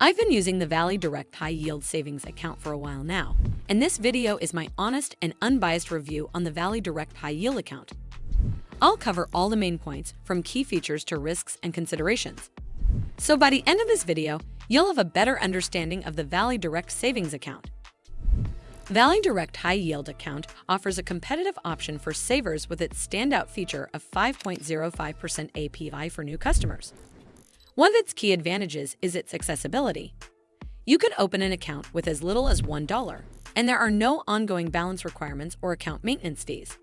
I've been using the Valley Direct High Yield Savings account for a while now, and this video is my honest and unbiased review on the Valley Direct High Yield account. I'll cover all the main points, from key features to risks and considerations. So by the end of this video, you'll have a better understanding of the Valley Direct Savings account. Valley Direct High Yield account offers a competitive option for savers with its standout feature of 5.05% APY for new customers. One of its key advantages is its accessibility. You can open an account with as little as $1, and there are no ongoing balance requirements or account maintenance fees.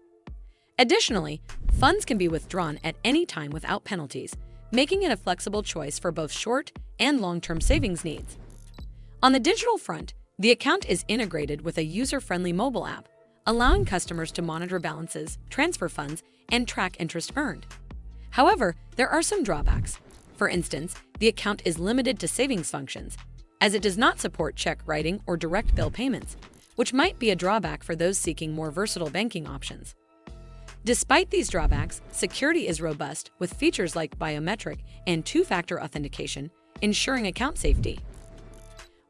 Additionally, funds can be withdrawn at any time without penalties, making it a flexible choice for both short and long-term savings needs. On the digital front, the account is integrated with a user-friendly mobile app, allowing customers to monitor balances, transfer funds, and track interest earned. However, there are some drawbacks. For instance, the account is limited to savings functions, as it does not support check writing or direct bill payments, which might be a drawback for those seeking more versatile banking options. Despite these drawbacks, security is robust with features like biometric and two-factor authentication, ensuring account safety.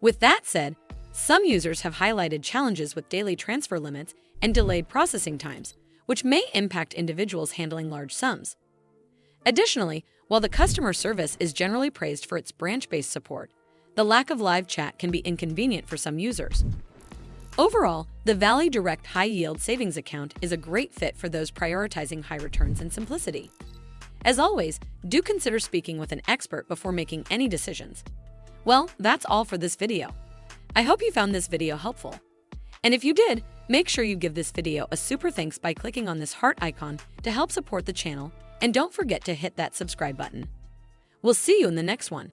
With that said, some users have highlighted challenges with daily transfer limits and delayed processing times, which may impact individuals handling large sums. Additionally, while the customer service is generally praised for its branch-based support, the lack of live chat can be inconvenient for some users. Overall, the Valley Direct High Yield Savings account is a great fit for those prioritizing high returns and simplicity. As always, do consider speaking with an expert before making any decisions. Well, that's all for this video. I hope you found this video helpful. And if you did, make sure you give this video a super thanks by clicking on this heart icon to help support the channel, and don't forget to hit that subscribe button. We'll see you in the next one.